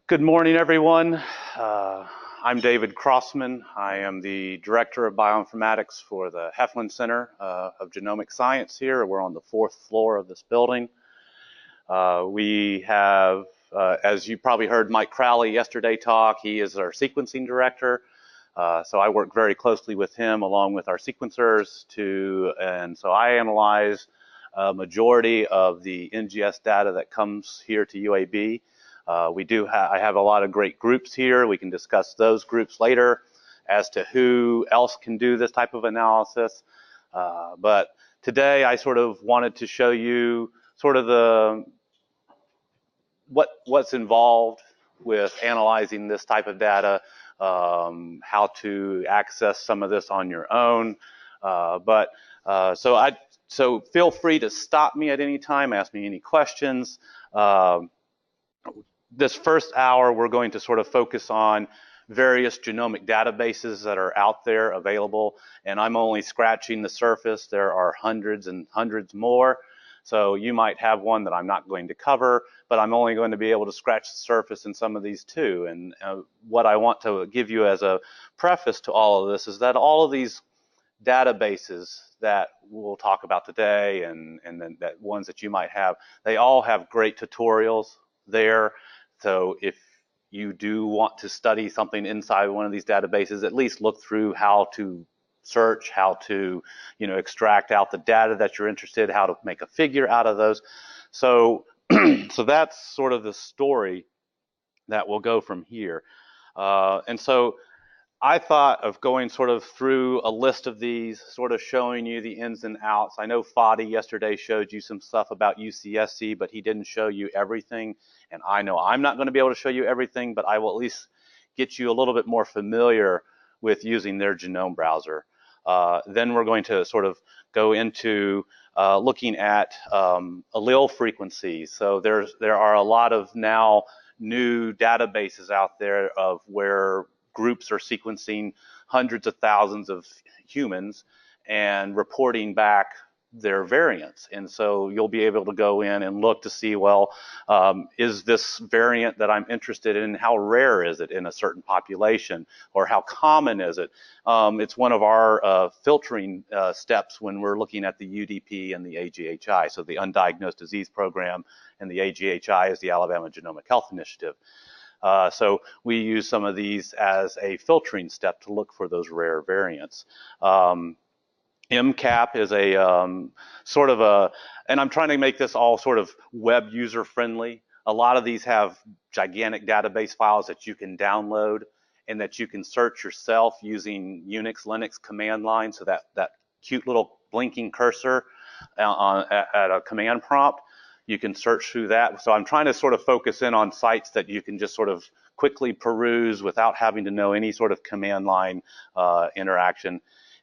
Good morning, everyone. I'm David Crossman. I am the Director of Bioinformatics for the Heflin Center of Genomic Science here. We're on the 4th floor of this building. We have, as you probably heard Mike Crowley yesterday talk, he is our sequencing director. So I work very closely with him along with our sequencers and so I analyze a majority of the NGS data that comes here to UAB. I have a lot of great groups here. We can discuss those groups later as to who else can do this type of analysis. But today I sort of wanted to show you sort of what's involved with analyzing this type of data, how to access some of this on your own. So feel free to stop me at any time, ask me any questions. This first hour, we're going to sort of focus on various genomic databases that are out there available, and I'm only scratching the surface. There are hundreds and hundreds more. So you might have one that I'm not going to cover, but I'm only going to be able to scratch the surface in some of these too. And what I want to give you as a preface to all of this is that all of these databases that we'll talk about today and then that ones that you might have, they all have great tutorials there. So if you do want to study something inside one of these databases, at least look through how to search, how to, extract out the data that you're interested, how to make a figure out of those. So, so that's sort of the story that will go from here. And so I thought of going sort of through a list of these, sort of showing you the ins and outs. I know Fadi yesterday showed you some stuff about UCSC, but he didn't show you everything. And I know I'm not going to be able to show you everything, but I will at least get you a little bit more familiar with using their genome browser. Then we're going to sort of go into looking at allele frequencies. So there are a lot of now new databases out there of where groups are sequencing hundreds of thousands of humans and reporting back their variants. And so you'll be able to go in and look to see, well, is this variant that I'm interested in, how rare is it in a certain population, or how common is it? It's one of our filtering steps when we're looking at the UDP and the AGHI, so the Undiagnosed Disease Program, and the AGHI is the Alabama Genomic Health Initiative. So we use some of these as a filtering step to look for those rare variants. MCAP is a sort of and I'm trying to make this all sort of web user friendly. A lot of these have gigantic database files that you can download and that you can search yourself using Unix, Linux command line. So that cute little blinking cursor at a command prompt, you can search through that. So I'm trying to sort of focus in on sites that you can just sort of quickly peruse without having to know any sort of command line interaction.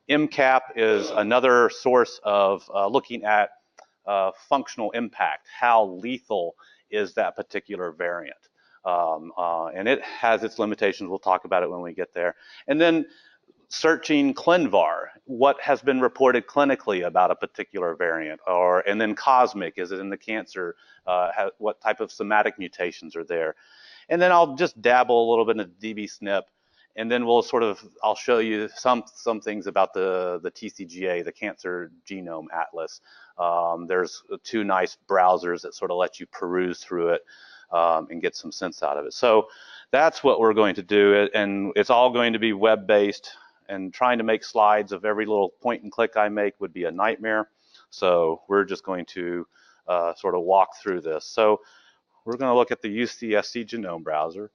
MCAP is another source of looking at functional impact. How lethal is that particular variant? And it has its limitations. We'll talk about it when we get there. And then searching ClinVar, what has been reported clinically about a particular variant, and then COSMIC, is it in the cancer? What type of somatic mutations are there? And then I'll just dabble a little bit in dbSNP, and then I'll show you some things about the TCGA, the Cancer Genome Atlas. There's two nice browsers that sort of let you peruse through it and get some sense out of it. So that's what we're going to do, and it's all going to be web-based. And trying to make slides of every little point and click I make would be a nightmare. So we're just going to sort of walk through this. So we're going to look at the UCSC genome browser.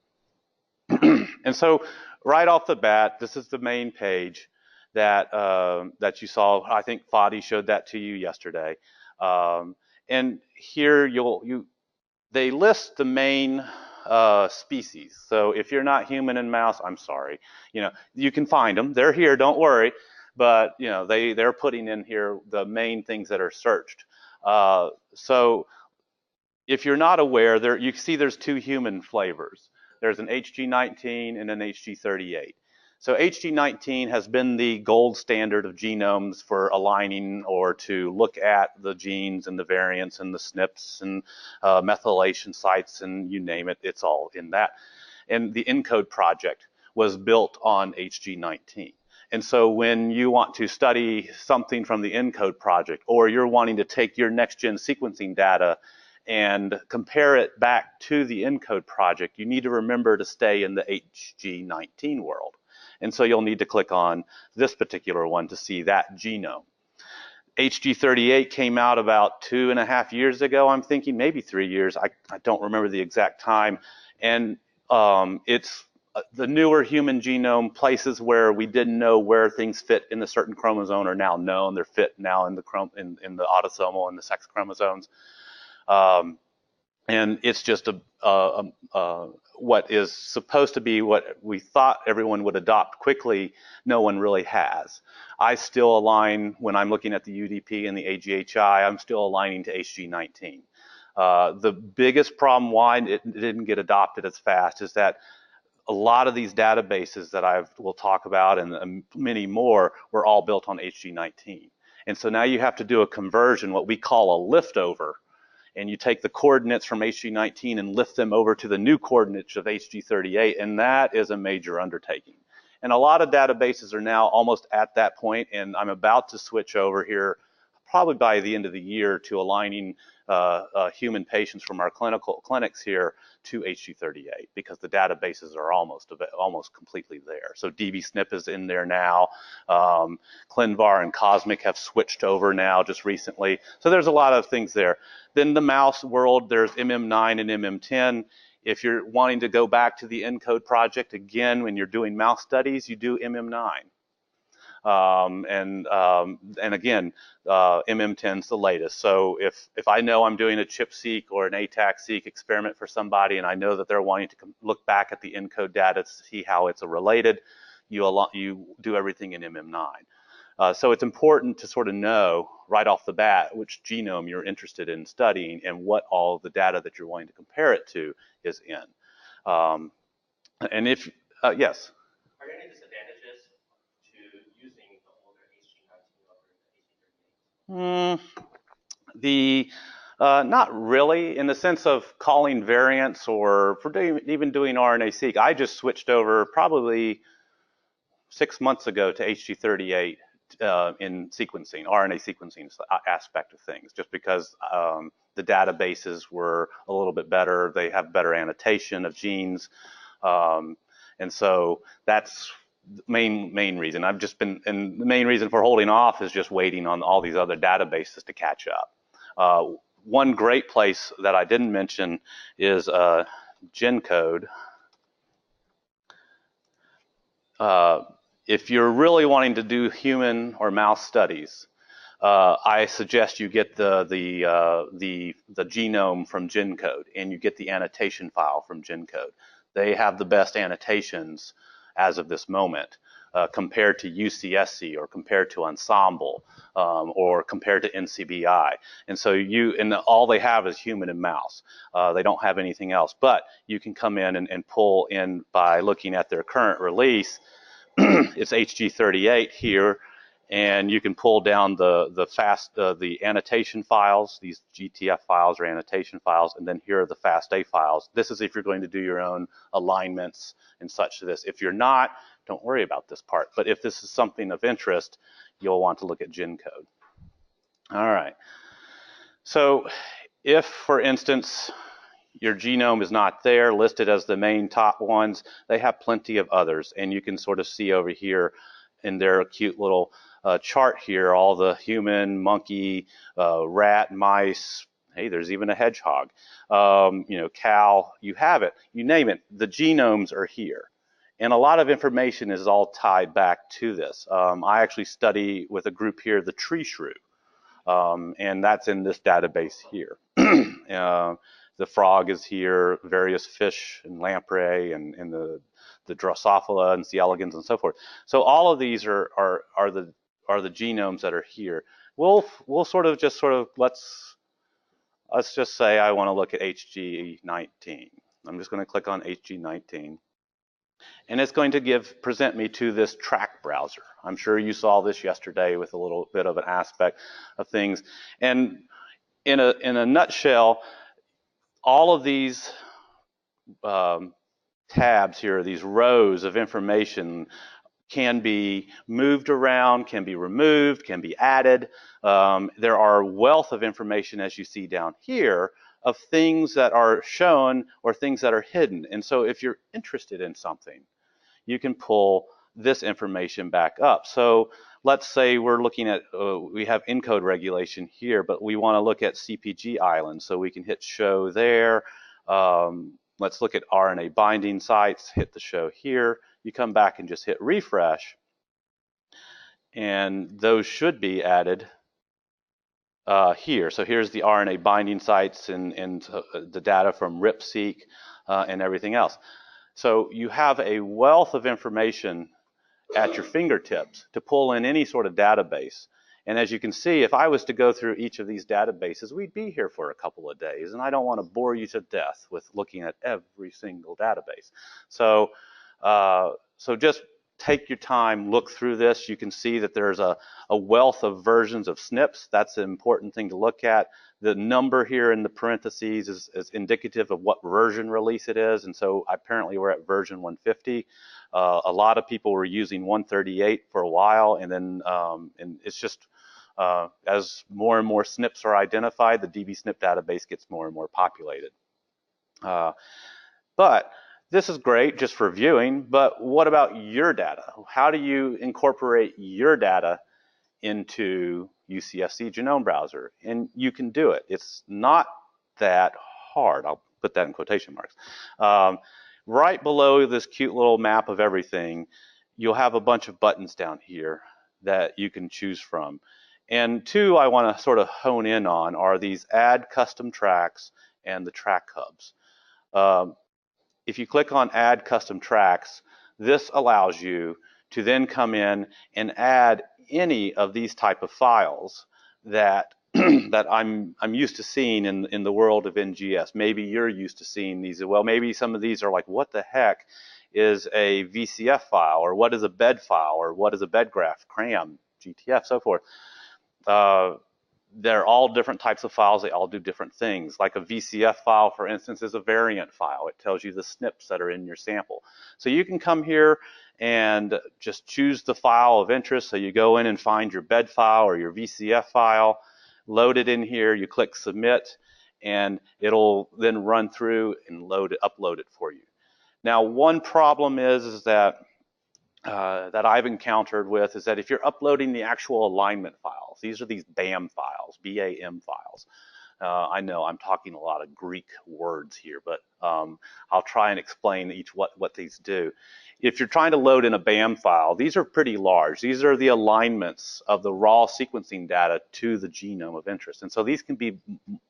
And so right off the bat, this is the main page that you saw. I think Fadi showed that to you yesterday. And here they list the main species. So if you're not human and mouse, I'm sorry. You can find them. They're here, don't worry. But they're putting in here the main things that are searched. So if you're not aware, you see there's two human flavors. There's an HG19 and an HG38. So HG19 has been the gold standard of genomes for aligning or to look at the genes and the variants and the SNPs and methylation sites and you name it, it's all in that. And the ENCODE project was built on HG19. And so when you want to study something from the ENCODE project, or you're wanting to take your next-gen sequencing data and compare it back to the ENCODE project, you need to remember to stay in the HG19 world. And so you'll need to click on this particular one to see that genome. HG38 came out about 2.5 years ago, I'm thinking, maybe 3 years. I don't remember the exact time. And it's the newer human genome. Places where we didn't know where things fit in a certain chromosome are now known. They're fit now in the autosomal and the sex chromosomes. And it's just what is supposed to be what we thought everyone would adopt quickly, no one really has. I still align, when I'm looking at the UDP and the AGHI, I'm still aligning to HG19. The biggest problem why it didn't get adopted as fast is that a lot of these databases that will talk about and many more were all built on HG19. And so now you have to do a conversion, what we call a liftover, and you take the coordinates from HG19 and lift them over to the new coordinates of HG38, and that is a major undertaking. And a lot of databases are now almost at that point, and I'm about to switch over here probably by the end of the year to aligning human patients from our clinics here to HG38 because the databases are almost completely there. So dbSNP is in there now. ClinVar and Cosmic have switched over now just recently. So there's a lot of things there. Then the mouse world, there's MM9 and MM10. If you're wanting to go back to the ENCODE project, again, when you're doing mouse studies, you do MM9. And again, MM10 is the latest. So if I know I'm doing a ChIP-seq or an ATAC-seq experiment for somebody and I know that they're wanting to look back at the ENCODE data to see how it's related, you do everything in MM9. So it's important to sort of know right off the bat which genome you're interested in studying and what all the data that you're wanting to compare it to is in. And if, yes? Are there any disadvantages to using the older HG19 over the HG38? Not really, in the sense of calling variants or for even doing RNA-seq. I just switched over probably 6 months ago to HG38 in sequencing, RNA sequencing aspect of things, just because the databases were a little bit better. They have better annotation of genes. And so that's the main reason. And the main reason for holding off is just waiting on all these other databases to catch up. One great place that I didn't mention is GenCode. If you're really wanting to do human or mouse studies, I suggest you get the genome from GenCode and you get the annotation file from GenCode. They have the best annotations as of this moment compared to UCSC or compared to Ensemble or compared to NCBI. And so all they have is human and mouse. They don't have anything else, but you can come in and pull in by looking at their current release. It's HG38 here, and you can pull down the annotation files. These GTF files are annotation files, and then here are the FASTA files. This is if you're going to do your own alignments and such to this. If you're not, don't worry about this part. But if this is something of interest, you'll want to look at GenCode. All right. So if, for instance, your genome is not there, listed as the main top ones, they have plenty of others. And you can sort of see over here in their cute little chart here, all the human, monkey, rat, mice, hey, there's even a hedgehog, cow, you have it, you name it, the genomes are here. And a lot of information is all tied back to this. I actually study with a group here, the tree shrew, and that's in this database here. The frog is here, various fish and lamprey and the Drosophila and C. elegans and so forth. So all of these are the genomes that are here. We'll let's just say I want to look at HG19. I'm just going to click on HG19. And it's going to present me to this track browser. I'm sure you saw this yesterday with a little bit of an aspect of things. And in a nutshell, all of these tabs here, these rows of information, can be moved around, can be removed, can be added. There are a wealth of information, as you see down here, of things that are shown or things that are hidden. And so if you're interested in something, you can pull this information back up. So let's say we're looking at, we have encode regulation here, but we want to look at CPG islands. So we can hit show there. Let's look at RNA binding sites, hit the show here. You come back and just hit refresh, and those should be added here. So here's the RNA binding sites and the data from RipSeq and everything else. So you have a wealth of information at your fingertips to pull in any sort of database. And as you can see, if I was to go through each of these databases, we'd be here for a couple of days, and I don't want to bore you to death with looking at every single database. So, so just take your time, look through this. You can see that there's a wealth of versions of SNPs. That's an important thing to look at. The number here in the parentheses is indicative of what version release it is, and so apparently we're at version 150. A lot of people were using 138 for a while, and then and it's just as more and more SNPs are identified, the dbSNP database gets more and more populated. But this is great just for viewing, but what about your data? How do you incorporate your data into UCSC Genome Browser? And you can do it. It's not that hard. I'll put that in quotation marks. Right below this cute little map of everything, you'll have a bunch of buttons down here that you can choose from. And two I want to sort of hone in on are these add custom tracks and the track hubs. If you click on add custom tracks, this allows you to then come in and add any of these type of files that that I'm used to seeing in the world of NGS. Maybe you're used to seeing these as well. Maybe some of these are like, what the heck is a VCF file, or what is a bed file, or what is a bed graph, CRAM, GTF, so forth. They're all different types of files. They all do different things. Like a VCF file, for instance, is a variant file. It tells you the SNPs that are in your sample. So you can come here and just choose the file of interest. So you go in and find your bed file or your VCF file, load it in here, you click submit, and it'll then run through and upload it for you. Now, one problem is that I've encountered with is that if you're uploading the actual alignment files, these are these BAM files, B-A-M files. I know I'm talking a lot of Greek words here, but I'll try and explain what these do. If you're trying to load in a BAM file, these are pretty large. These are the alignments of the raw sequencing data to the genome of interest. And so these can be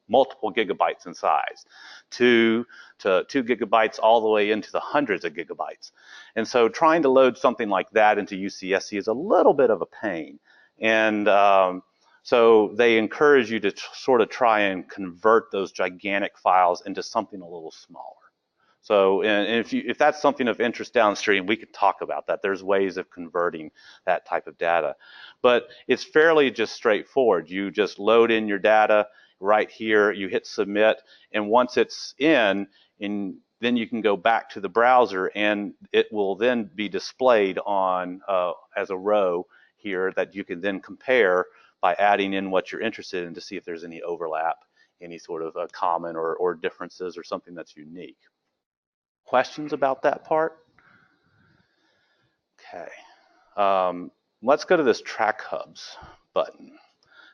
multiple gigabytes in size, 2 to 2 gigabytes all the way into the hundreds of gigabytes. And so trying to load something like that into UCSC is a little bit of a pain. And so they encourage you to sort of try and convert those gigantic files into something a little smaller. So, and if that's something of interest downstream, we could talk about that. There's ways of converting that type of data. But it's fairly just straightforward. You just load in your data right here, you hit submit, and once it's in, then you can go back to the browser and it will then be displayed on as a row here that you can then compare by adding in what you're interested in to see if there's any overlap, any sort of common or differences or something that's unique. Questions about that part? Okay. Let's go to this Track Hubs button.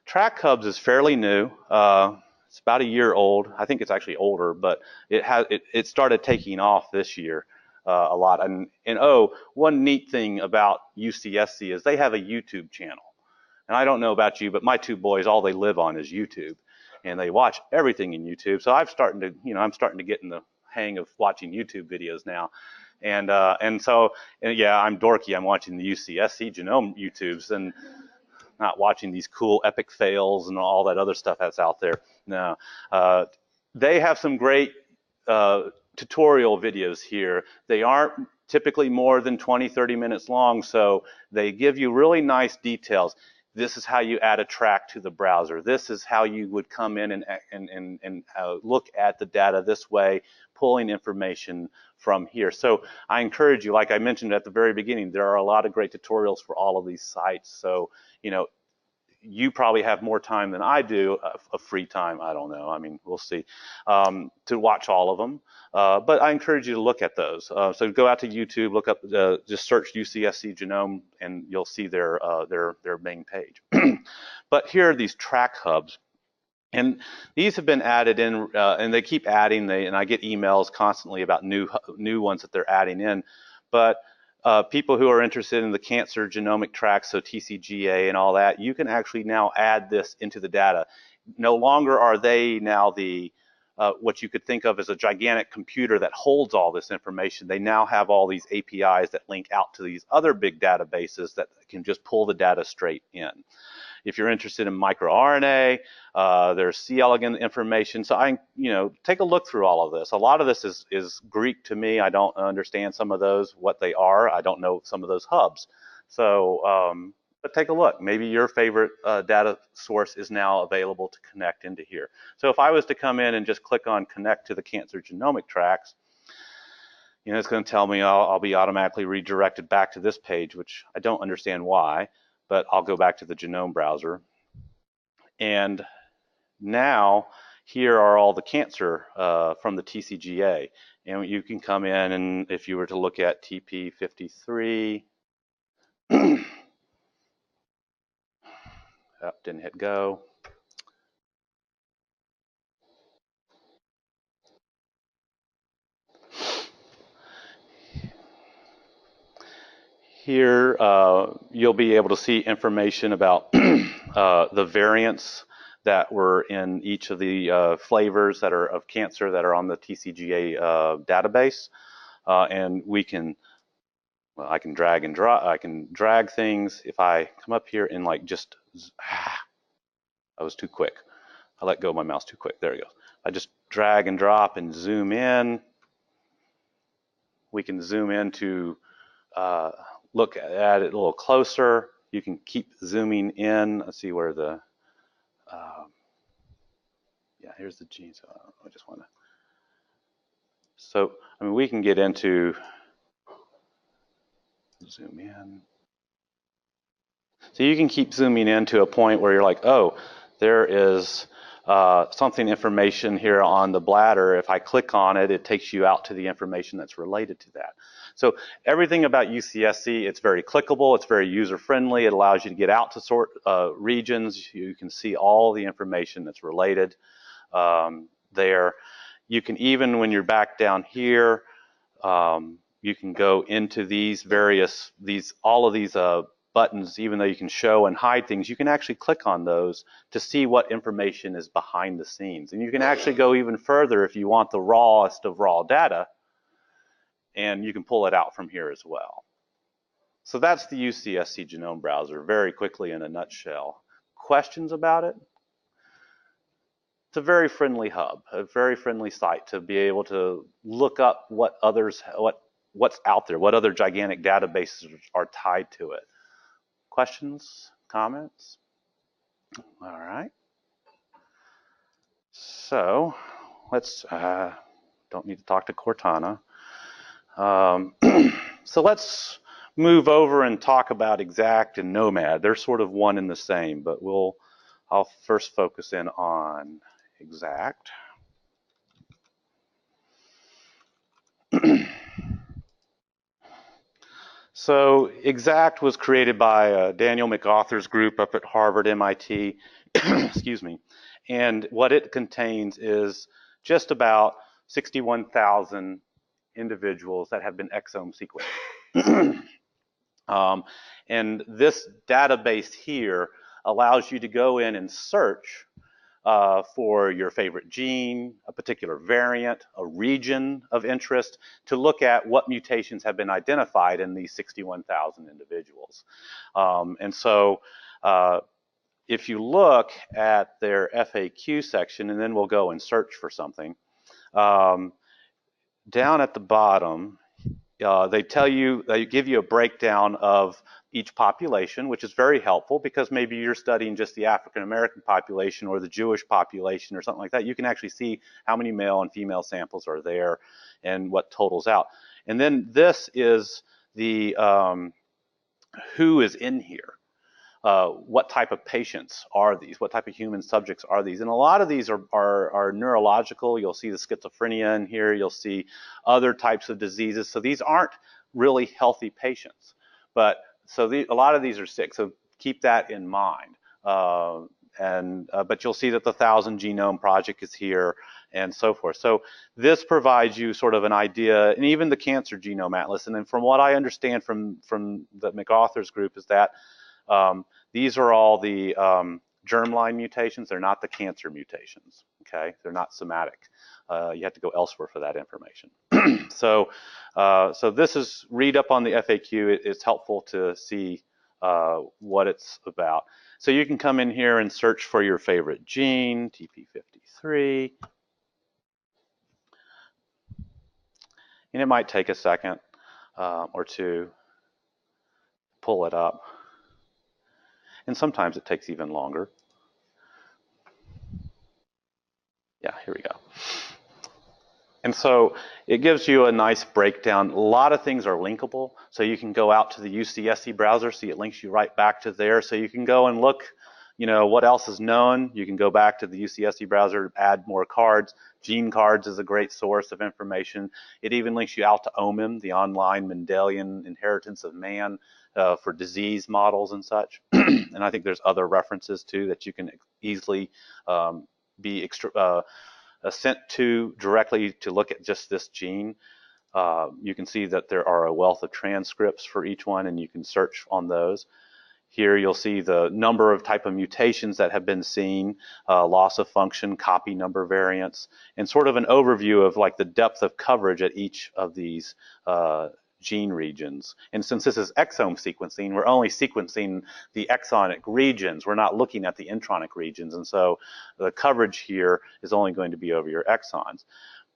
Track Hubs is fairly new. It's about a year old. I think it's actually older, but it started taking off this year a lot. And one neat thing about UCSC is they have a YouTube channel. And I don't know about you, but my two boys, all they live on is YouTube, and they watch everything in YouTube. So I'm starting to get in the hang of watching YouTube videos now. And yeah, I'm dorky. I'm watching the UCSC Genome YouTubes and not watching these cool epic fails and all that other stuff that's out there. No, they have some great tutorial videos here. They aren't typically more than 20, 30 minutes long, so they give you really nice details. This is how you add a track to the browser. This is how you would come in and look at the data this way, pulling information from here. So I encourage you, like I mentioned at the very beginning, there are a lot of great tutorials for all of these sites. So, you know, you probably have more time than I do, of free time, I don't know, I mean, we'll see, to watch all of them. But I encourage you to look at those. So go out to YouTube, look up, just search UCSC Genome, and you'll see their main page. But here are these track hubs. And these have been added in, and they keep adding, and I get emails constantly about new ones that they're adding in. But people who are interested in the cancer genomic tracks, so TCGA and all that, you can actually now add this into the data. No longer are they now the what you could think of as a gigantic computer that holds all this information. They now have all these APIs that link out to these other big databases that can just pull the data straight in. If you're interested in microRNA, there's C. elegans information. So take a look through all of this. A lot of this is Greek to me. I don't understand some of those, what they are. I don't know some of those hubs. So, but take a look. Maybe your favorite data source is now available to connect into here. So if I was to come in and just click on connect to the cancer genomic tracks, it's going to tell me I'll be automatically redirected back to this page, which I don't understand why. But I'll go back to the genome browser. And now here are all the cancer from the TCGA. And you can come in, and if you were to look at TP53, oh, didn't hit go. Here, you'll be able to see information about the variants that were in each of the flavors that are of cancer that are on the TCGA database. And we can, well, I can drag and drop, I can drag things. If I come up here and I was too quick. I let go of my mouse too quick. There we go. I just drag and drop and zoom in. We can zoom in to look at it a little closer. You can keep zooming in. Let's see where the, yeah, here's the genes. I just want to, so, I mean, we can get into, zoom in. So you can keep zooming in to a point where you're like, oh, there is information here on the bladder. If I click on it, it takes you out to the information that's related to that. So everything about UCSC, it's very clickable, it's very user-friendly, it allows you to get out to sort regions. You can see all the information that's related there. You can even, when you're back down here, you can go into these various, all of these buttons. Even though you can show and hide things, you can actually click on those to see what information is behind the scenes. And you can actually go even further if you want the rawest of raw data, and you can pull it out from here as well. So that's the UCSC Genome Browser, very quickly in a nutshell. Questions about it? It's a very friendly hub, a very friendly site to be able to look up what others, what's out there, what other gigantic databases are tied to it. Questions, comments? All right. So let's, don't need to talk to Cortana. So let's move over and talk about Exact and Nomad. They're sort of one and the same, but I'll first focus in on Exact. So Exact was created by Daniel MacArthur's group up at Harvard, MIT, excuse me, and what it contains is just about 61,000 individuals that have been exome sequenced. And this database here allows you to go in and search for your favorite gene, a particular variant, a region of interest, to look at what mutations have been identified in these 61,000 individuals. And so if you look at their FAQ section, and then we'll go and search for something, down at the bottom, they give you a breakdown of each population, which is very helpful because maybe you're studying just the African American population or the Jewish population or something like that. You can actually see how many male and female samples are there and what totals out. And then this is the who is in here. What type of patients are these? What type of human subjects are these? And a lot of these are neurological. You'll see the schizophrenia in here. You'll see other types of diseases. So these aren't really healthy patients. But so a lot of these are sick. So keep that in mind. But you'll see that the 1,000 Genome Project is here and so forth. So this provides you sort of an idea, and even the Cancer Genome Atlas. And then from what I understand from the MacArthur's group is that these are all the germline mutations. They're not the cancer mutations. Okay, they're not somatic. You have to go elsewhere for that information. So this is read up on the FAQ. It's helpful to see what it's about. So you can come in here and search for your favorite gene, TP53. And it might take a second or two, pull it up. And sometimes it takes even longer. Yeah, here we go. And so it gives you a nice breakdown. A lot of things are linkable. So you can go out to the UCSC browser, see it links you right back to there. So you can go and look, you know, what else is known. You can go back to the UCSC browser, add more cards. Gene cards is a great source of information. It even links you out to OMIM, the online Mendelian inheritance of man, for disease models and such. And I think there's other references too that you can easily be sent to directly to look at just this gene. You can see that there are a wealth of transcripts for each one, and you can search on those. Here you'll see the number of type of mutations that have been seen, loss of function, copy number variants, and sort of an overview of like the depth of coverage at each of these gene regions. And since this is exome sequencing, we're only sequencing the exonic regions. We're not looking at the intronic regions. And so the coverage here is only going to be over your exons.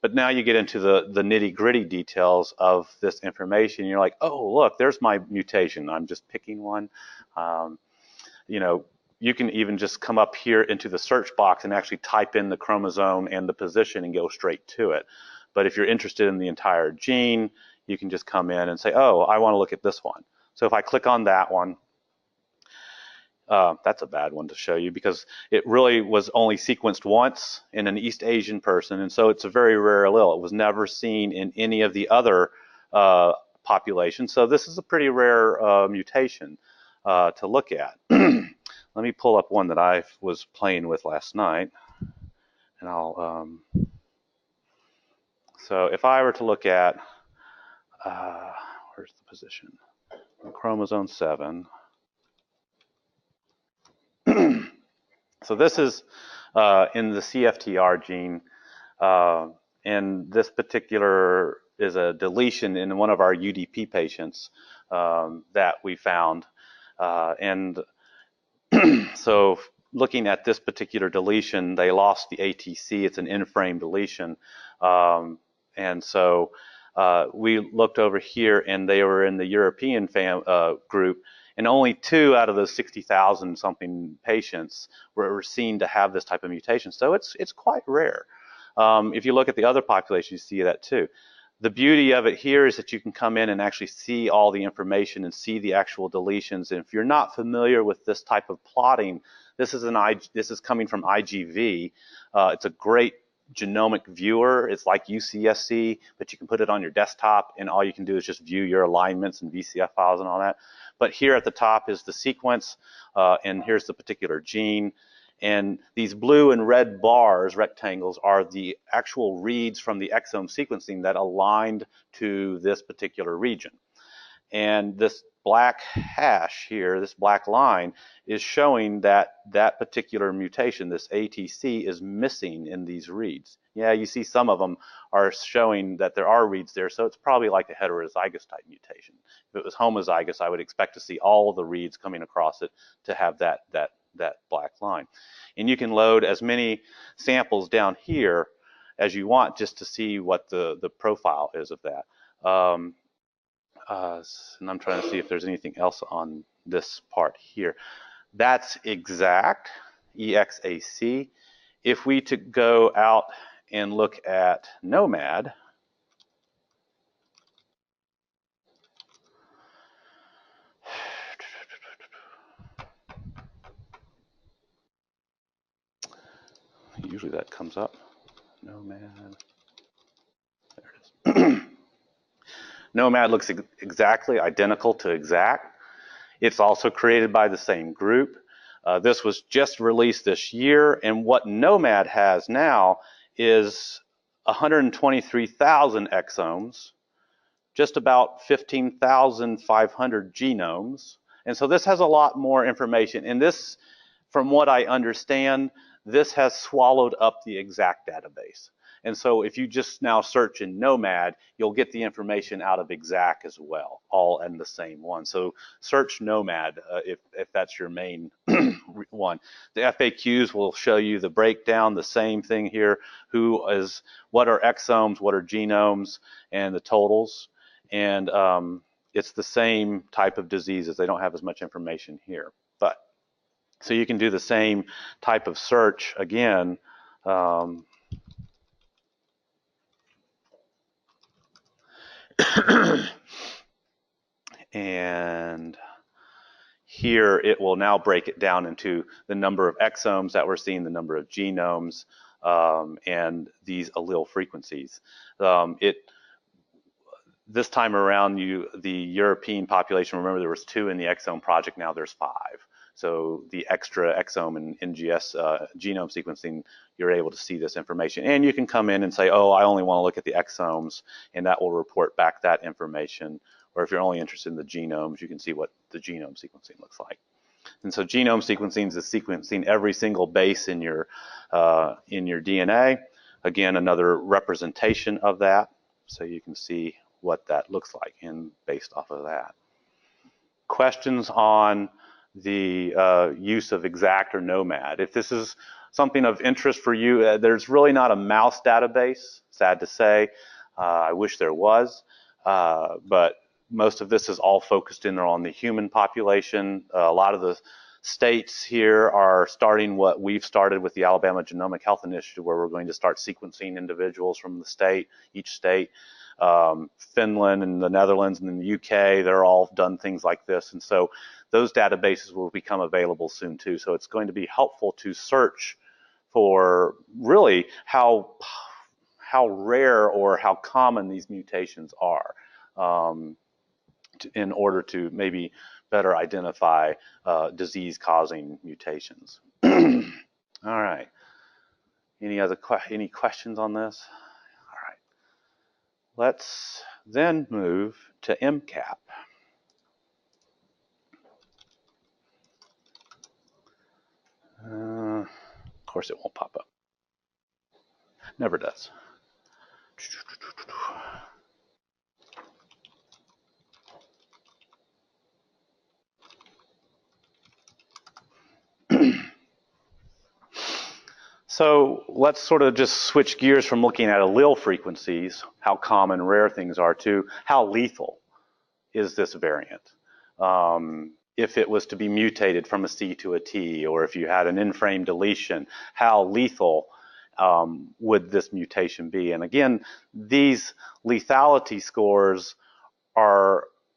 But now you get into the nitty-gritty details of this information. You're like, oh, look, there's my mutation. I'm just picking one. You know, you can even just come up here into the search box and actually type in the chromosome and the position and go straight to it. But if you're interested in the entire gene, you can just come in and say, oh, I want to look at this one. So if I click on that one, that's a bad one to show you because it really was only sequenced once in an East Asian person, and so it's a very rare allele. It was never seen in any of the other populations, so this is a pretty rare mutation to look at. Let me pull up one that I was playing with last night, and I'll. So if I were to look at, where's the position? Chromosome 7. So this is in the CFTR gene, and this particular is a deletion in one of our UDP patients that we found. And so looking at this particular deletion, they lost the ATC. It's an in-frame deletion. And so we looked over here, and they were in the European group, and only 2 out of those 60,000 something patients were seen to have this type of mutation. So it's quite rare. If you look at the other population, you see that too. The beauty of it here is that you can come in and actually see all the information and see the actual deletions. And if you're not familiar with this type of plotting, this is coming from IGV. It's a great genomic viewer. It's like UCSC, but you can put it on your desktop, and all you can do is just view your alignments and VCF files and all that. But here at the top is the sequence, and here's the particular gene. And these blue and red bars, rectangles, are the actual reads from the exome sequencing that aligned to this particular region. And this black hash here, this black line, is showing that that particular mutation, this ATC, is missing in these reads. Yeah, you see some of them are showing that there are reads there, so it's probably like a heterozygous type mutation. If it was homozygous, I would expect to see all the reads coming across it to have that black line. And you can load as many samples down here as you want, just to see what the profile is of that. And I'm trying to see if there's anything else on this part here. That's exact, EXAC. If we to go out and look at Nomad, usually that comes up. Nomad, there it is. Nomad looks exactly identical to exact. It's also created by the same group. This was just released this year, and what Nomad has now is 123,000 exomes, just about 15,500 genomes. And so this has a lot more information. And this, from what I understand, this has swallowed up the exact database. And so if you just now search in Nomad, you'll get the information out of exact as well, all in the same one. So search Nomad if that's your main one. The FAQs will show you the breakdown, the same thing here, what are exomes, what are genomes, and the totals. And it's the same type of diseases. They don't have as much information here. But so you can do the same type of search again. And here it will now break it down into the number of exomes that we're seeing, the number of genomes, and these allele frequencies. This time around, the European population, remember there was 2 in the exome project, now there's 5. So the extra exome and NGS genome sequencing, you're able to see this information. And you can come in and say, oh, I only want to look at the exomes, and that will report back that information. Or if you're only interested in the genomes, you can see what the genome sequencing looks like. And so genome sequencing is sequencing every single base in your DNA. Again, another representation of that, so you can see what that looks like, and based off of that. Questions on the use of exact or Nomad? If this is something of interest for you, there's really not a mouse database, sad to say. I wish there was, but most of this is all focused in on the human population. A lot of the states here are starting what we've started with the Alabama Genomic Health Initiative, where we're going to start sequencing individuals from the state, each state. Finland and the Netherlands and the UK, they're all done things like this. And so those databases will become available soon too. So it's going to be helpful to search for really how rare or how common these mutations are, in order to maybe better identify disease-causing mutations. All right. Any questions on this? All right. Let's then move to MCAP. Of course, it won't pop up. Never does. So let's sort of just switch gears from looking at allele frequencies, how common rare things are, to how lethal is this variant. If it was to be mutated from a C to a T, or if you had an in-frame deletion, how lethal would this mutation be? And again, these lethality scores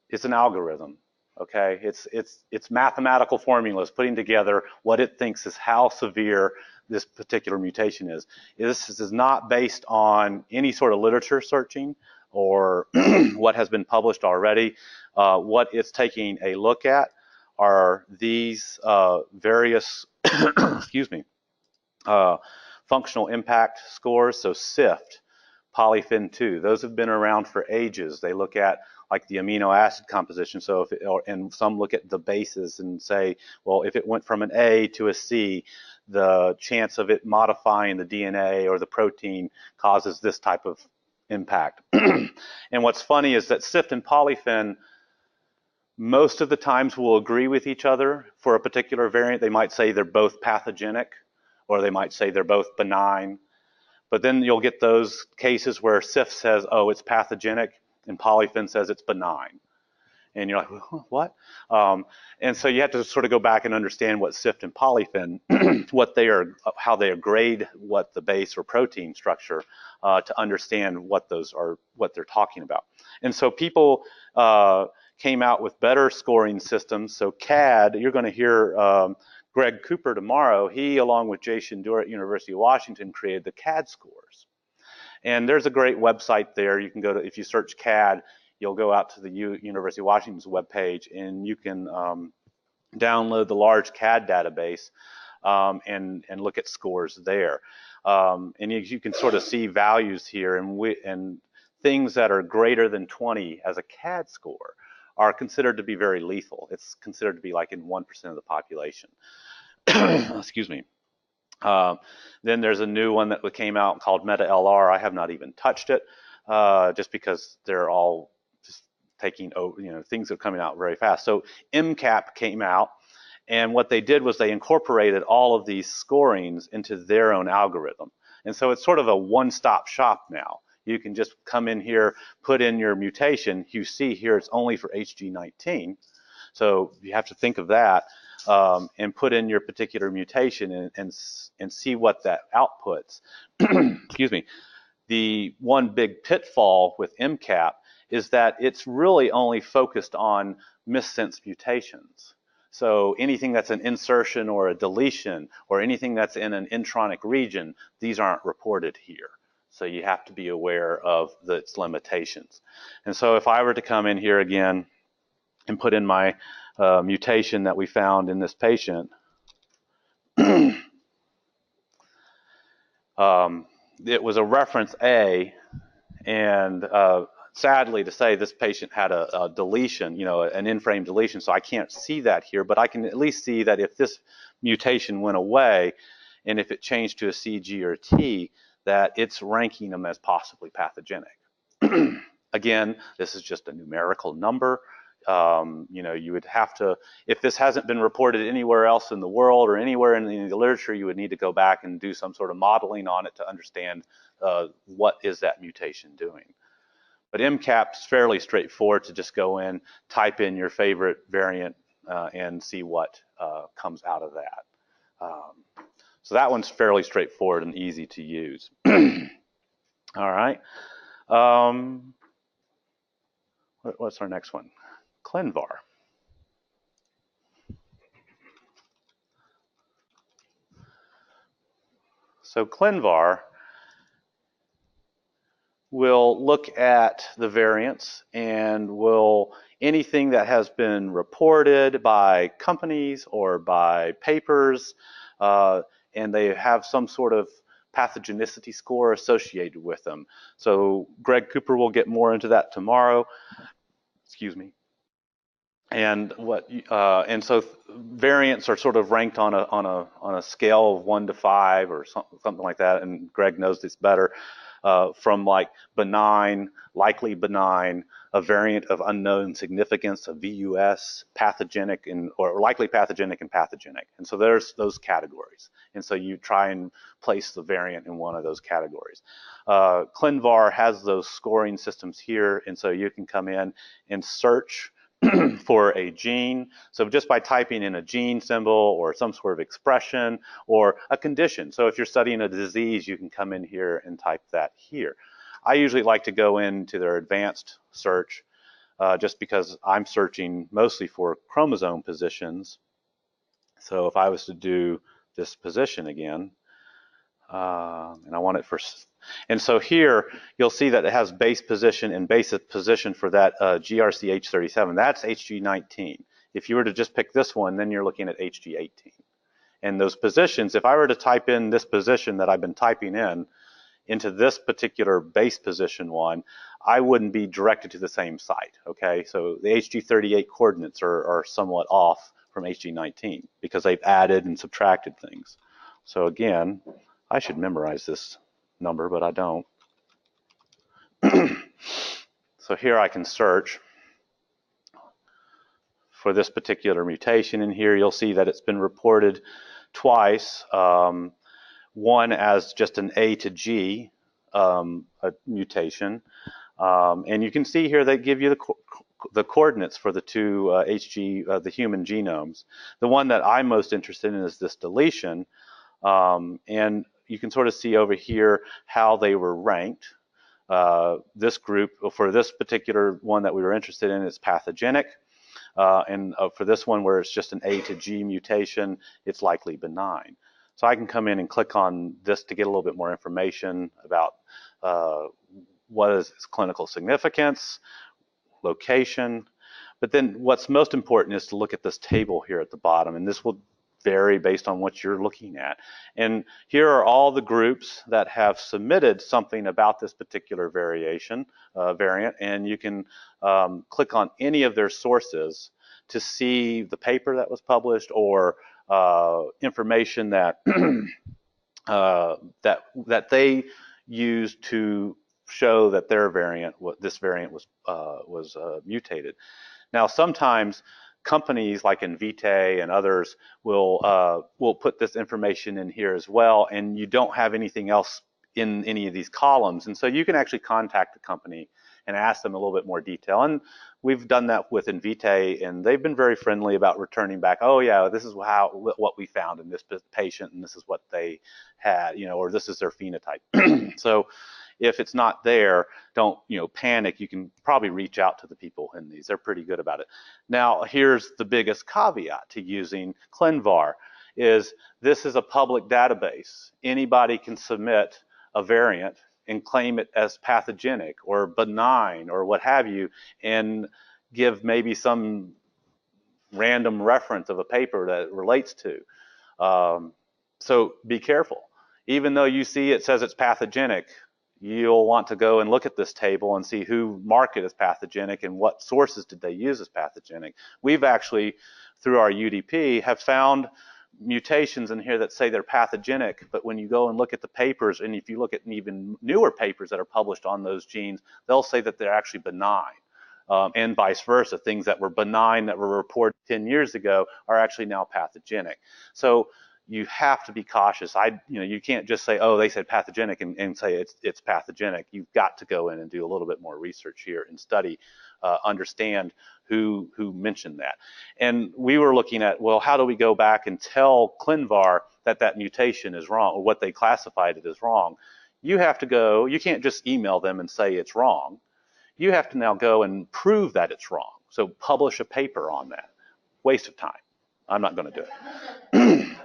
it's an algorithm. Okay, it's mathematical formulas putting together what it thinks is how severe this particular mutation is. This is not based on any sort of literature searching or what has been published already. What it's taking a look at are these various, excuse me, functional impact scores. So SIFT, polyphen-2, those have been around for ages. They look at like the amino acid composition. So and some look at the bases and say, well, if it went from an A to a C, the chance of it modifying the DNA or the protein causes this type of impact. And what's funny is that SIFT and polyphen most of the times will agree with each other for a particular variant. They might say they're both pathogenic, or they might say they're both benign. But then you'll get those cases where CIF says, oh, it's pathogenic, and polyphen says it's benign. And you're like, what? And so you have to sort of go back and understand what SIFT and polyphen, how they grade what the base or protein structure to understand what those are, what they're talking about. And so people came out with better scoring systems. So CAD, you're going to hear Greg Cooper tomorrow. He, along with Jason Doerr at University of Washington, created the CAD scores. And there's a great website there. You can go to, if you search CAD, you'll go out to the University of Washington's webpage, and you can download the large CAD database and look at scores there. And you can sort of see values here, and things that are greater than 20 as a CAD score are considered to be very lethal. It's considered to be like in 1% of the population. Excuse me. Then there's a new one that came out called Meta-LR. I have not even touched it, just because they're all just taking, things are coming out very fast. So MCAP came out, and what they did was they incorporated all of these scorings into their own algorithm. And so it's sort of a one-stop shop now. You can just come in here, put in your mutation. You see here it's only for HG19. So you have to think of that. And put in your particular mutation and see what that outputs. Excuse me. The one big pitfall with MCAP is that it's really only focused on missense mutations. So anything that's an insertion or a deletion or anything that's in an intronic region, these aren't reported here. So you have to be aware of its limitations. And so if I were to come in here again and put in my mutation that we found in this patient, it was a reference A, and sadly to say, this patient had a deletion, an in-frame deletion, so I can't see that here, but I can at least see that if this mutation went away, and if it changed to a C, G, or T, that it's ranking them as possibly pathogenic. Again, this is just a numerical number. You would have to, if this hasn't been reported anywhere else in the world or anywhere in the literature, you would need to go back and do some sort of modeling on it to understand what is that mutation doing. But MCAP is fairly straightforward to just go in, type in your favorite variant, and see what comes out of that. So that one's fairly straightforward and easy to use. All right. What's our next one? ClinVar. So ClinVar will look at the variants and will anything that has been reported by companies or by papers, and they have some sort of pathogenicity score associated with them. So Greg Cooper will get more into that tomorrow. Excuse me. And so variants are sort of ranked on a scale of 1 to 5 or something like that. And Greg knows this better. From like benign, likely benign, a variant of unknown significance, a VUS, pathogenic, or likely pathogenic and pathogenic. And so there's those categories. And so you try and place the variant in one of those categories. ClinVar has those scoring systems here, and so you can come in and search for a gene. So just by typing in a gene symbol or some sort of expression or a condition. So if you're studying a disease, you can come in here and type that here. I usually like to go into their advanced search just because I'm searching mostly for chromosome positions. So if I was to do this position again, and I want it for, and so here you'll see that it has base position and basic position for that GRCH37. That's HG19. If you were to just pick this one, then you're looking at HG18. And those positions, if I were to type in this position that I've been typing in into this particular base position one, I wouldn't be directed to the same site, okay? So the HG38 coordinates are somewhat off from HG19 because they've added and subtracted things. So again, I should memorize this number, but I don't. So here I can search for this particular mutation in here. You'll see that it's been reported twice one as just an A to G a mutation. And you can see here they give you the coordinates for the two the human genomes. The one that I'm most interested in is this deletion. And you can sort of see over here how they were ranked. This group, for this particular one that we were interested in, is pathogenic. And for this one where it's just an A to G mutation, it's likely benign. So I can come in and click on this to get a little bit more information about what is its clinical significance, location. But then what's most important is to look at this table here at the bottom, and this will vary based on what you're looking at. And here are all the groups that have submitted something about this particular variant, and you can click on any of their sources to see the paper that was published or information that that they used to show that their variant, this variant was mutated. Now, sometimes companies like Invitae and others will put this information in here as well, and you don't have anything else in any of these columns, and so you can actually contact the company and ask them a little bit more detail. And we've done that with Invitae, and they've been very friendly about returning back. Oh yeah, this is what we found in this patient, and this is what they had, or this is their phenotype. So if it's not there, don't panic. You can probably reach out to the people in these. They're pretty good about it. Now, here's the biggest caveat to using ClinVar is this is a public database. Anybody can submit a variant and claim it as pathogenic or benign or what have you, and give maybe some random reference of a paper that it relates to. So be careful. Even though you see it says it's pathogenic, you'll want to go and look at this table and see who marked it as pathogenic and what sources did they use as pathogenic. We've actually, through our UDP, have found mutations in here that say they're pathogenic, but when you go and look at the papers, and if you look at even newer papers that are published on those genes, they'll say that they're actually benign. And vice versa, things that were benign that were reported 10 years ago are actually now pathogenic. So you have to be cautious. You can't just say, oh, they said pathogenic and say it's pathogenic. You've got to go in and do a little bit more research here and study, understand who mentioned that. And we were looking at, well, how do we go back and tell ClinVar that mutation is wrong, or what they classified it as wrong? You have to go, you can't just email them and say it's wrong. You have to now go and prove that it's wrong. So publish a paper on that. Waste of time. I'm not going to do it.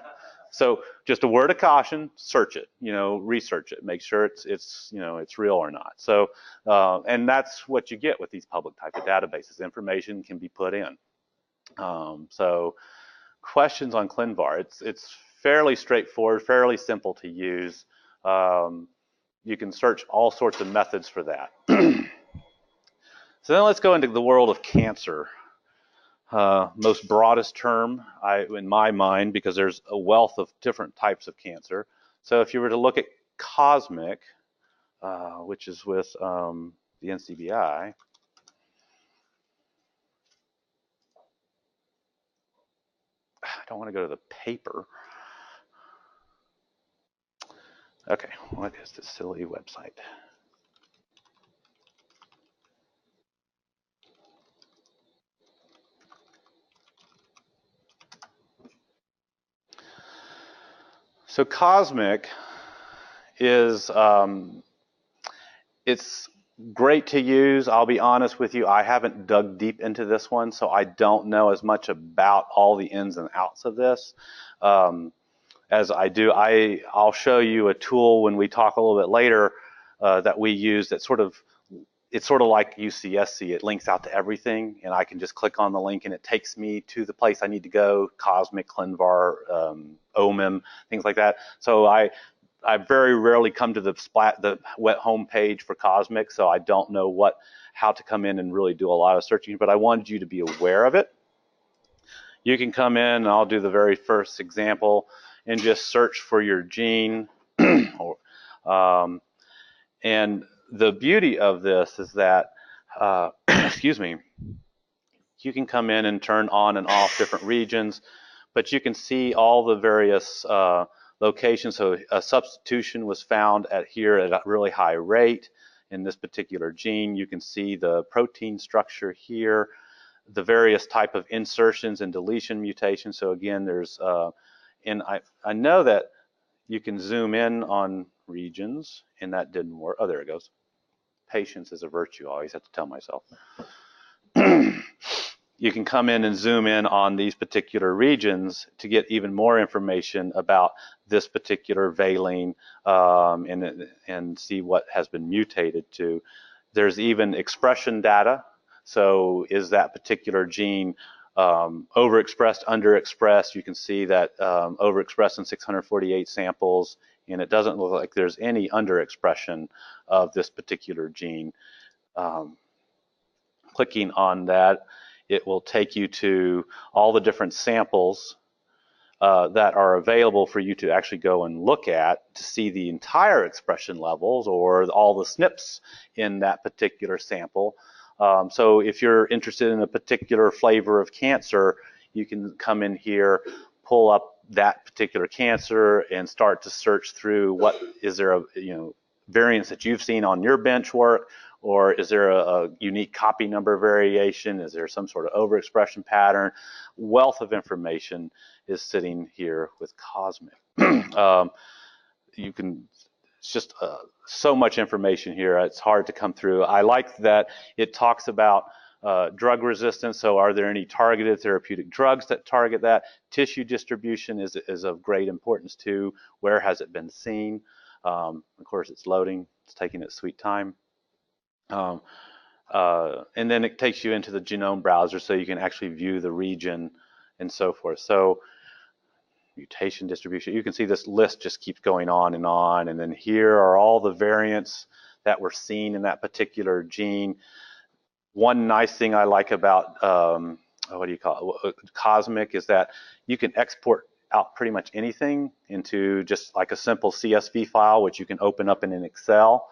So just a word of caution, search it, research it, make sure it's real or not. So, and that's what you get with these public type of databases. Information can be put in. So questions on ClinVar, it's fairly straightforward, fairly simple to use. You can search all sorts of methods for that. So then let's go into the world of cancer. Most broadest term in my mind, because there's a wealth of different types of cancer. So if you were to look at cosmic, which is with the NCBI, I don't want to go to the paper. Okay, what is this silly website? So cosmic is, it's great to use. I'll be honest with you, I haven't dug deep into this one, so I don't know as much about all the ins and outs of this. As I do, I'll show you a tool when we talk a little bit later that we use that it's sort of like UCSC. It links out to everything, and I can just click on the link and it takes me to the place I need to go, Cosmic, ClinVar, OMIM, things like that. So I very rarely come to the wet home page for Cosmic, so I don't know how to come in and really do a lot of searching, but I wanted you to be aware of it. You can come in, and I'll do the very first example, and just search for your gene. And the beauty of this is that, excuse me, you can come in and turn on and off different regions, but you can see all the various location. So a substitution was found here at a really high rate in this particular gene. You can see the protein structure here, the various type of insertions and deletion mutations. So again, there's, and I know that you can zoom in on regions, and that didn't work. Oh, there it goes. Patience is a virtue, I always have to tell myself. You can come in and zoom in on these particular regions to get even more information about this particular valine, and see what has been mutated to. There's even expression data. So is that particular gene overexpressed, underexpressed? You can see that overexpressed in 648 samples, and it doesn't look like there's any underexpression of this particular gene. Clicking on that, it will take you to all the different samples that are available for you to actually go and look at to see the entire expression levels or all the SNPs in that particular sample. So if you're interested in a particular flavor of cancer, you can come in here, pull up that particular cancer, and start to search through what is there a variants that you've seen on your bench work, or is there a unique copy number variation? Is there some sort of overexpression pattern? Wealth of information is sitting here with Cosmic. You can, it's just so much information here. It's hard to come through. I like that it talks about drug resistance. So are there any targeted therapeutic drugs that target that? Tissue distribution is of great importance too. Where has it been seen? Of course, it's loading. It's taking its sweet time. And then it takes you into the genome browser so you can actually view the region and so forth. So mutation distribution, you can see this list just keeps going on, and then here are all the variants that were seen in that particular gene. One nice thing I like about what do you call it, Cosmic, is that you can export out pretty much anything into just like a simple CSV file, which you can open up in an Excel,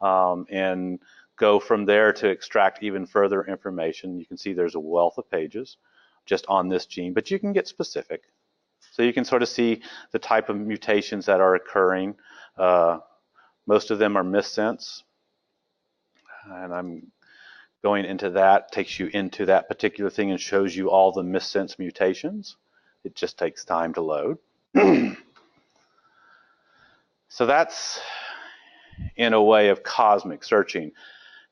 and go from there to extract even further information. You can see there's a wealth of pages just on this gene, but you can get specific. So you can sort of see the type of mutations that are occurring. Most of them are missense, and I'm going into that, takes you into that particular thing and shows you all the missense mutations. It just takes time to load. So that's in a way of Cosmic searching.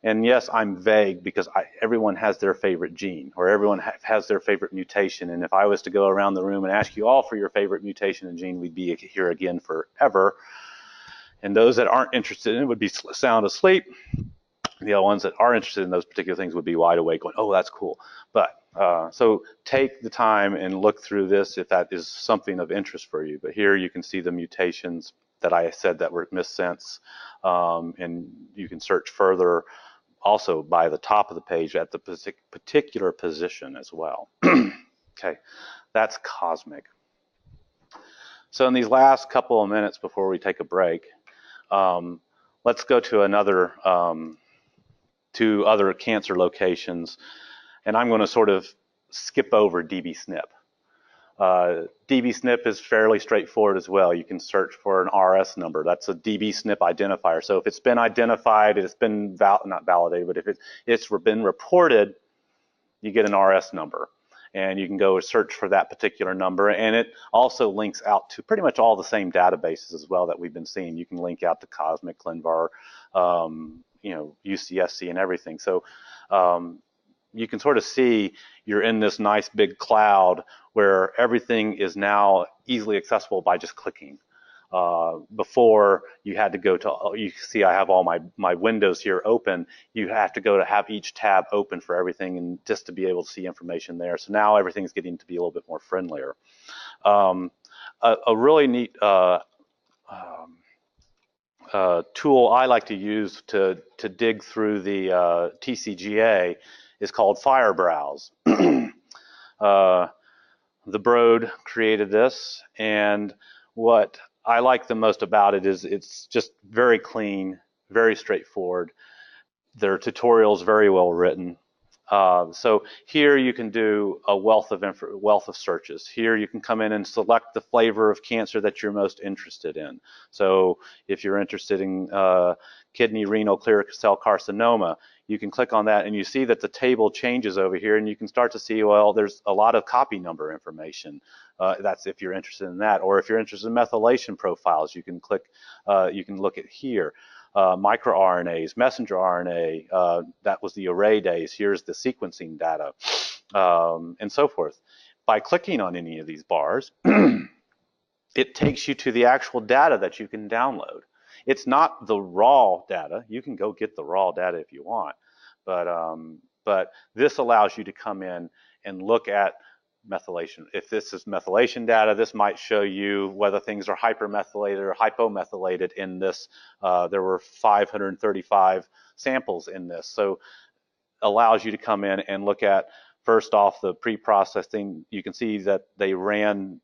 And yes, I'm vague because everyone has their favorite gene, or everyone has their favorite mutation. And if I was to go around the room and ask you all for your favorite mutation and gene, we'd be here again forever. And those that aren't interested in it would be sound asleep. The other ones that are interested in those particular things would be wide awake going, oh, that's cool. But so take the time and look through this if that is something of interest for you. But here you can see the mutations that I said that were missense, and you can search further also by the top of the page at the particular position as well. Okay, that's Cosmic. So in these last couple of minutes before we take a break, let's go to another, to other cancer locations, and I'm going to sort of skip over dbSNP. dbSNP is fairly straightforward as well. You can search for an RS number. That's a dbSNP identifier. So if it's been identified, it's been not validated, but if it's been reported, you get an RS number. And you can go search for that particular number. And it also links out to pretty much all the same databases as well that we've been seeing. You can link out to Cosmic, ClinVar, UCSC and everything. So you can sort of see you're in this nice big cloud where everything is now easily accessible by just clicking. Before you had to go to, you see I have all my windows here open, you have to go to have each tab open for everything and just to be able to see information there. So now everything's getting to be a little bit more friendlier. A really neat tool I like to use to dig through the TCGA is called FireBrowse. The Broad created this, and what I like the most about it is it's just very clean, very straightforward. Their tutorials very well written. So here you can do a wealth of searches. Here you can come in and select the flavor of cancer that you're most interested in. So if you're interested in kidney renal clear cell carcinoma, you can click on that and you see that the table changes over here, and you can start to see, well, there's a lot of copy number information. That's if you're interested in that. Or if you're interested in methylation profiles, you can click, you can look at here. MicroRNAs, messenger RNA, that was the array days, here's the sequencing data, and so forth. By clicking on any of these bars, it takes you to the actual data that you can download. It's not the raw data. You can go get the raw data if you want, but this allows you to come in and look at methylation. If this is methylation data, this might show you whether things are hypermethylated or hypomethylated in this. There were 535 samples in this, so allows you to come in and look at, first off, the pre-processing. You can see that they ran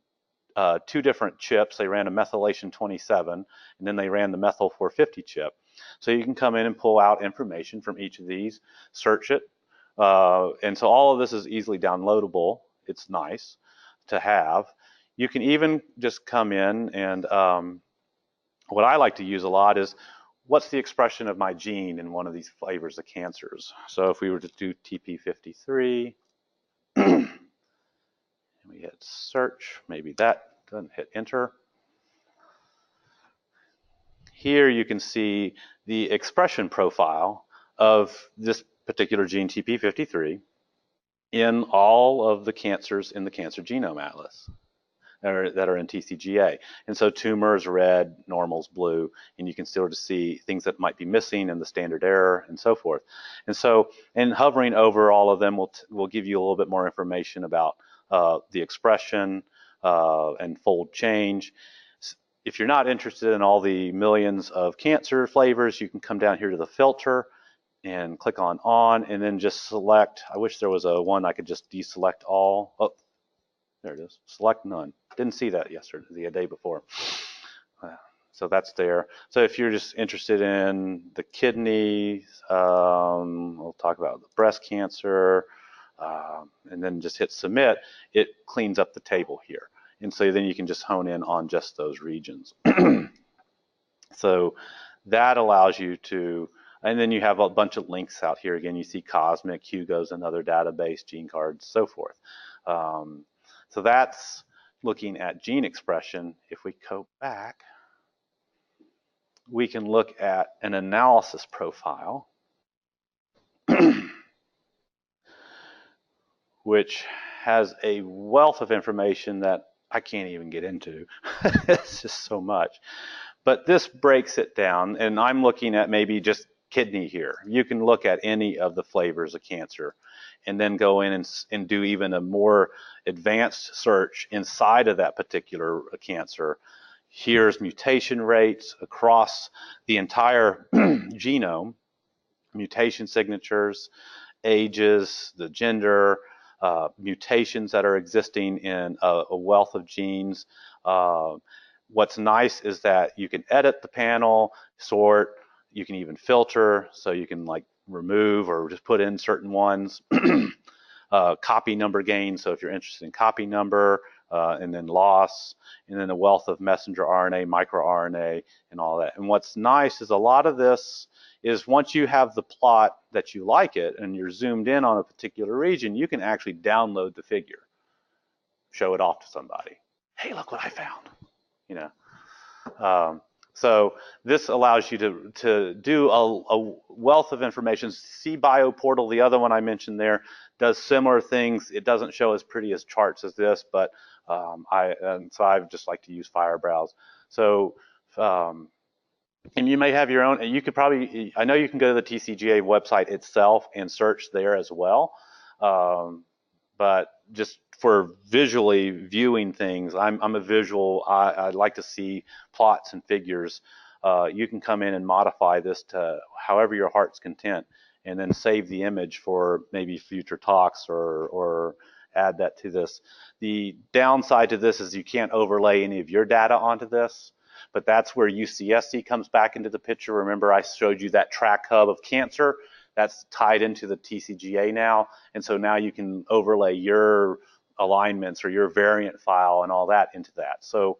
two different chips. They ran a methylation 27, and then they ran the methyl 450 chip. So you can come in and pull out information from each of these, search it, and so all of this is easily downloadable. It's nice to have. You can even just come in and what I like to use a lot is, what's the expression of my gene in one of these flavors of cancers? So if we were to do TP53, and we hit search, maybe that doesn't hit enter. Here you can see the expression profile of this particular gene TP53 in all of the cancers in the Cancer Genome Atlas that are in TCGA. And so tumor is red, normal's blue, and you can still see things that might be missing and the standard error and so forth. And so, and hovering over all of them will give you a little bit more information about the expression and fold change. If you're not interested in all the millions of cancer flavors, you can come down here to the filter and click on, and then just select. I wish there was a one I could just deselect all. Oh, there it is. Select none. Didn't see that yesterday, the day before. So that's there. So if you're just interested in the kidney, we'll talk about the breast cancer, and then just hit submit, it cleans up the table here. And so then you can just hone in on just those regions. So that allows you to, and then you have a bunch of links out here. Again, you see Cosmic, Hugo's another database, gene cards, so forth. So that's looking at gene expression. If we go back, we can look at an analysis profile, which has a wealth of information that I can't even get into. It's just so much. But this breaks it down, and I'm looking at maybe just kidney here. You can look at any of the flavors of cancer and then go in and do even a more advanced search inside of that particular cancer. Here's mutation rates across the entire genome, mutation signatures, ages, the gender, mutations that are existing in a wealth of genes. What's nice is that you can edit the panel, sort, you can even filter, so you can like remove or just put in certain ones. Copy number gain, so if you're interested in copy number, and then loss, and then a wealth of messenger RNA, microRNA, and all that. And what's nice is a lot of this is, once you have the plot that you like it and you're zoomed in on a particular region, you can actually download the figure, show it off to somebody. Hey, look what I found, you know. So this allows you to do a wealth of information. CBio Portal, the other one I mentioned there, does similar things. It doesn't show as pretty as charts as this, but so I just like to use FireBrowse. So, and you may have your own. You could probably, I know you can go to the TCGA website itself and search there as well. But just for visually viewing things, I'm a visual. I like to see plots and figures. You can come in and modify this to however your heart's content, and then save the image for maybe future talks or add that to this. The downside to this is you can't overlay any of your data onto this, but that's where UCSC comes back into the picture. Remember, I showed you that track hub of cancer. that's tied into the TCGA now, and so now you can overlay your alignments or your variant file and all that into that. So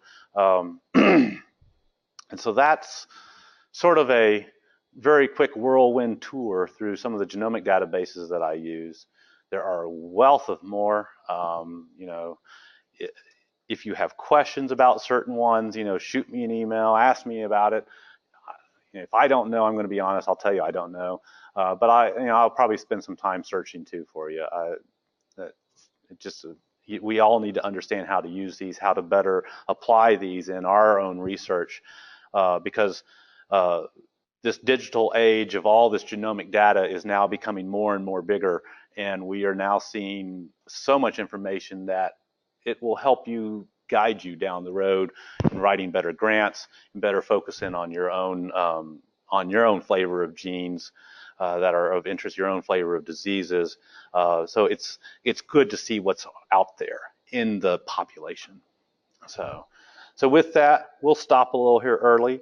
and so that's sort of a very quick whirlwind tour through some of the genomic databases that I use. There are a wealth of more. You know, if you have questions about certain ones, you know, shoot me an email, ask me about it. If I don't know, I'm going to be honest. I'll tell you I don't know. But I'll probably spend some time searching too for you. We all need to understand how to use these, how to better apply these in our own research, because this digital age of all this genomic data is now becoming more and more bigger, and we are now seeing so much information that it will help you guide you down the road in writing better grants and better focusing on your own flavor of genes that are of interest, your own flavor of diseases. So it's good to see what's out there in the population. So with that, we'll stop a little here early.